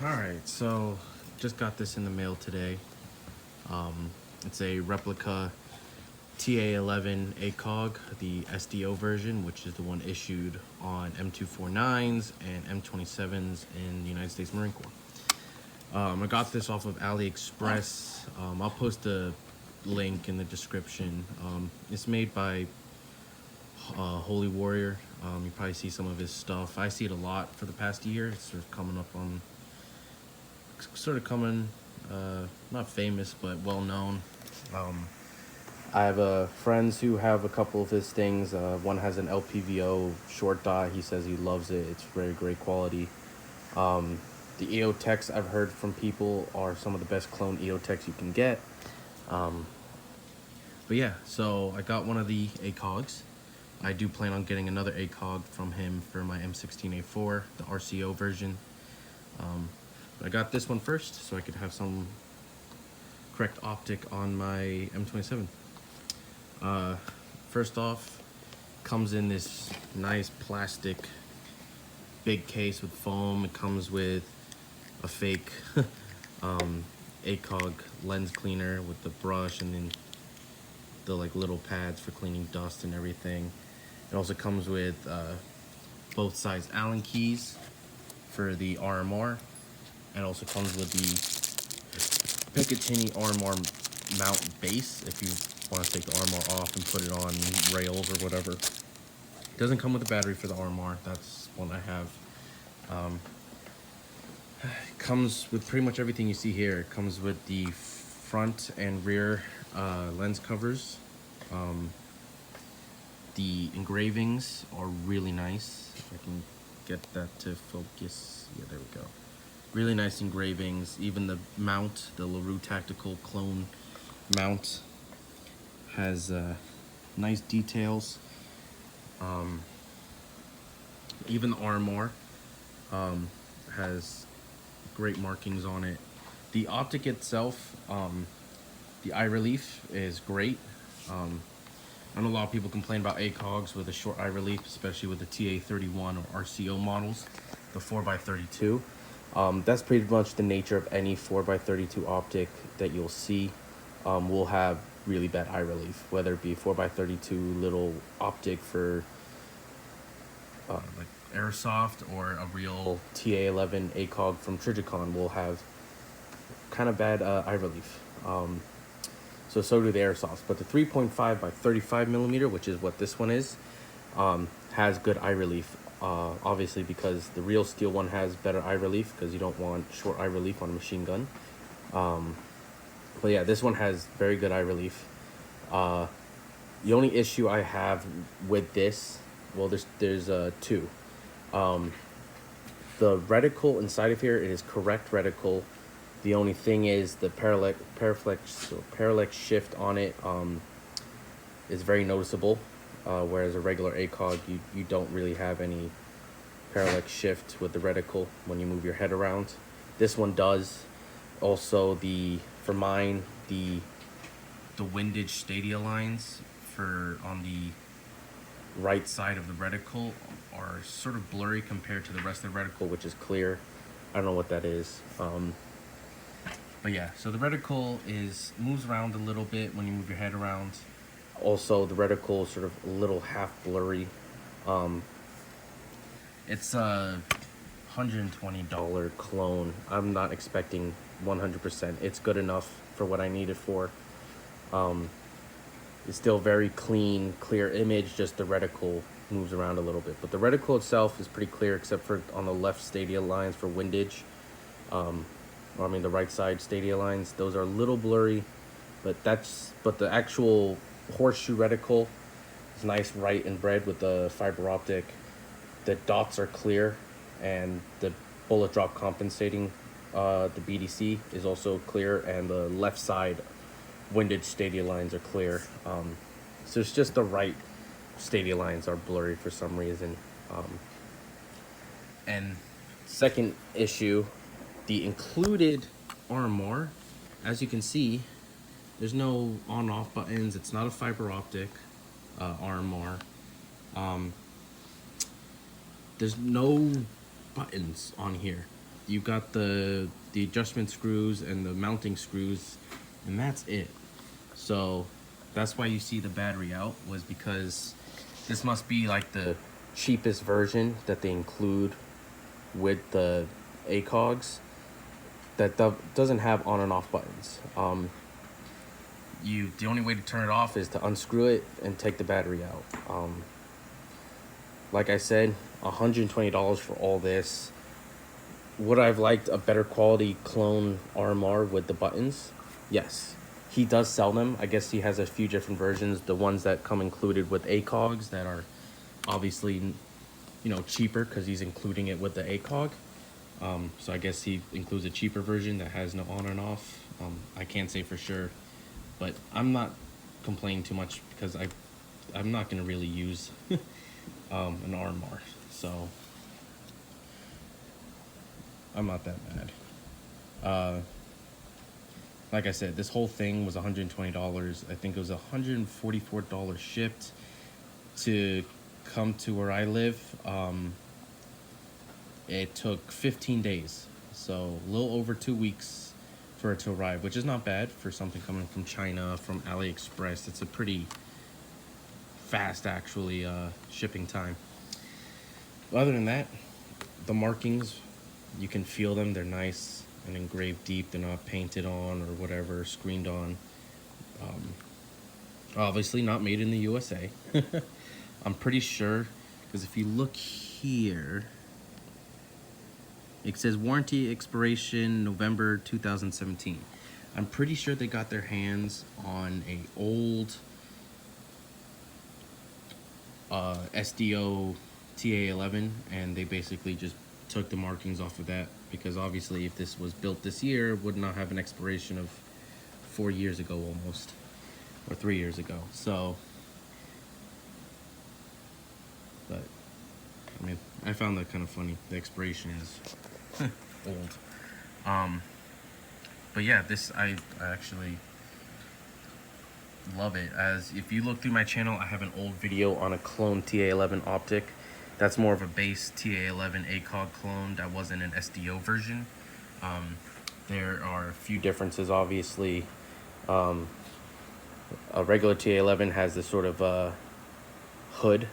Alright, so just got this in the mail today. It's a replica TA11 ACOG, the SDO version, which is the one issued on M249s and M27s in the United States Marine Corps. I got this off of AliExpress. I'll post a link in the description. It's made by Holy Warrior. You probably see some of his stuff. I see it a lot for the past year. It's sort of coming, not famous, but well known. I have friends who have a couple of his things. One has an LPVO short die. He says he loves it. It's very great quality. The Aocgs I've heard from people are some of the best clone Aocgs you can get. But yeah, so I got one of the ACOGs. I do plan on getting another ACOG from him for my M16A4, the RCO version. But I got this one first so I could have some correct optic on my M27. First off, comes in this nice plastic big case with foam. It comes with a fake ACOG lens cleaner with the brush and then the little pads for cleaning dust and everything. It also comes with both sides Allen keys for the RMR, and also comes with the Picatinny RMR mount base if you want to take the RMR off and put it on rails or whatever. It doesn't come with a battery for the RMR. That's one I have. It comes with pretty much everything you see here. It comes with the front and rear lens covers. The engravings are really nice. If I can get that to focus. Yeah, there we go. Really nice engravings. Even the mount, the LaRue Tactical clone mount, has nice details. Even the RMR has great markings on it. The optic itself, the eye relief is great. I know a lot of people complain about ACOGs with a short eye relief, especially with the TA11 or RCO models, the 4x32. That's pretty much the nature of any 4x32 optic that you'll see. Will have really bad eye relief, whether it be 4x32 little optic for like Airsoft or a real TA11 ACOG from Trljicon will have kind of bad eye relief. So do the Airsofts, but the 3.5 by 35 millimeter, which is what this one is, has good eye relief. Obviously, because the real steel one has better eye relief, because you don't want short eye relief on a machine gun. But yeah, this one has very good eye relief. The only issue I have with this, well, there's two. The reticle inside of here, it is correct reticle. The only thing is the parallax shift on it is very noticeable, whereas a regular ACOG, you don't really have any parallax shift with the reticle when you move your head around. This one does. Also, for mine, the windage stadia lines on the right side of the reticle are sort of blurry compared to the rest of the reticle, which is clear. I don't know what that is. But yeah, so the reticle moves around a little bit when you move your head around. Also, the reticle is sort of a little half blurry. It's a $120 clone. I'm not expecting 100%. It's good enough for what I need it for. It's still very clean, clear image, just the reticle moves around a little bit. But the reticle itself is pretty clear, except for on the left stadia lines for windage. The right side stadia lines, those are a little blurry, but the actual horseshoe reticle is nice, right and red with the fiber optic. The dots are clear, and the bullet drop compensating, the BDC is also clear, and the left side windage stadia lines are clear. So it's just the right stadia lines are blurry for some reason. And second issue, the included RMR, as you can see, there's no on-off buttons. It's not a fiber optic RMR. There's no buttons on here. You got the adjustment screws and the mounting screws, and that's it. So that's why you see the battery out, was because this must be like the cheapest version that they include with the ACOGs that doesn't have on and off buttons. The only way to turn it off is to unscrew it and take the battery out. Like I said, $120 for all this. Would I've liked a better quality clone RMR with the buttons? Yes. He does sell them. I guess he has a few different versions. The ones that come included with ACOGs that are obviously, you know, cheaper because he's including it with the ACOG. So I guess he includes a cheaper version that has no on and off. I can't say for sure, but I'm not complaining too much because I'm not going to really use an RMR. So I'm not that mad. Like I said, this whole thing was $120. I think it was $144 shipped to come to where I live. It took 15 days, so a little over 2 weeks for it to arrive, which is not bad for something coming from China, from AliExpress. It's a pretty fast, actually, shipping time. Other than that, the markings, you can feel them. They're nice and engraved deep. They're not painted on or whatever, screened on. Obviously not made in the USA. I'm pretty sure, because if you look here, it says warranty expiration November 2017. I'm pretty sure they got their hands on a old SDO TA11, and they basically just took the markings off of that, because obviously if this was built this year, it would not have an expiration of 4 years ago almost, or 3 years ago. So, but I mean, I found that kind of funny. The expiration is old. But yeah, this I actually love it. As if you look through my channel, I have an old video on a clone TA11 optic. That's more of a base TA11 ACOG clone. That wasn't an SDO version. There are a few differences, obviously. A regular TA11 has this sort of hood,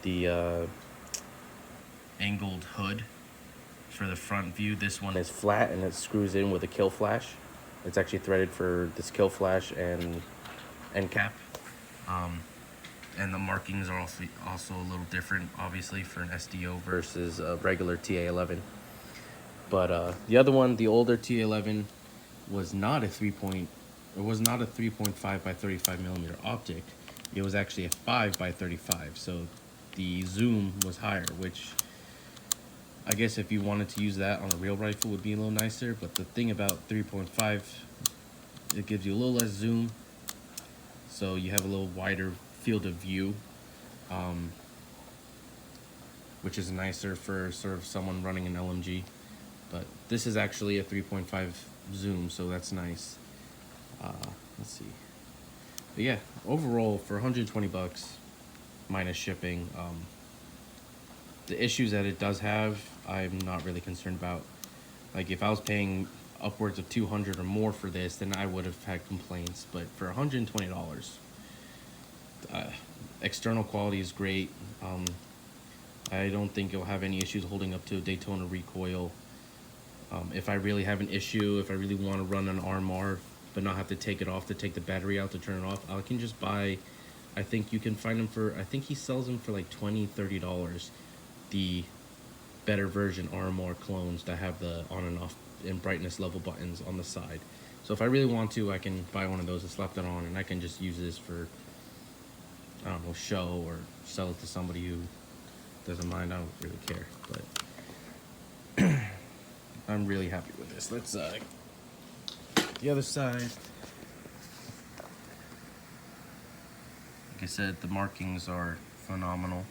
the angled hood for the front view. This one is flat and it screws in with a kill flash. It's actually threaded for this kill flash and end cap. And the markings are also a little different, obviously, for an SDO versus a regular TA11. But the other one, the older TA11, was not a 3.5 by 35 millimeter optic. It was actually a 5 by 35. So the zoom was higher, which I guess if you wanted to use that on a real rifle would be a little nicer. But the thing about 3.5, it gives you a little less zoom, so you have a little wider field of view, which is nicer for sort of someone running an LMG. But this is actually a 3.5 zoom, so that's nice. Let's see. But yeah, overall for 120 bucks minus shipping, the issues that it does have, I'm not really concerned about. Like if I was paying upwards of $200 or more for this, then I would have had complaints. But for $120, external quality is great. I don't think you'll have any issues holding up to a Daytona recoil. If I really have an issue, if I really want to run an RMR but not have to take it off to take the battery out to turn it off, I can just buy, I think you can find them for, I think he sells them for like $20-$30, the better version RMR clones that have the on and off and brightness level buttons on the side. So if I really want to, I can buy one of those and slap that on, and I can just use this for, I don't know, show, or sell it to somebody who doesn't mind. I don't really care, but I'm really happy with this. Let's the other side. Like I said, the markings are phenomenal.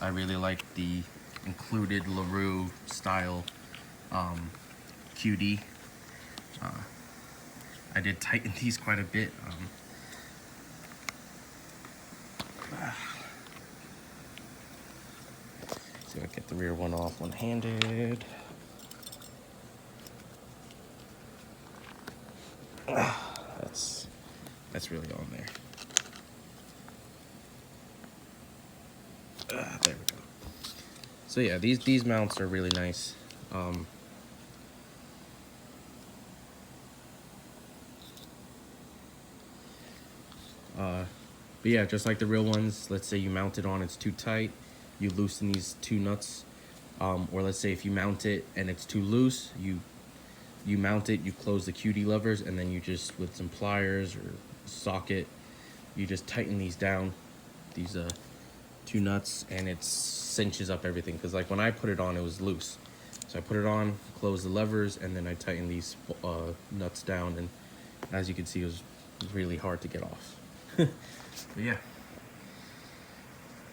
I really like the included LaRue style QD. I did tighten these quite a bit. See, I get the rear one off one-handed. That's really on there. There we go. So yeah, these mounts are really nice. But yeah, just like the real ones, let's say you mount it on, it's too tight, you loosen these two nuts. Or let's say if you mount it and it's too loose, you mount it, you close the QD levers, and then you just, with some pliers or socket, you just tighten these down, these two nuts, and it cinches up everything. Because like when I put it on, it was loose. So I put it on, close the levers, and then I tighten these nuts down, and as you can see, it was really hard to get off. But yeah,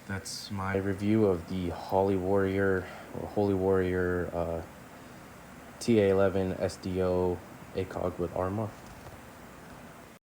that's my review of the Holy Warrior TA11 SDO ACOG with RMR.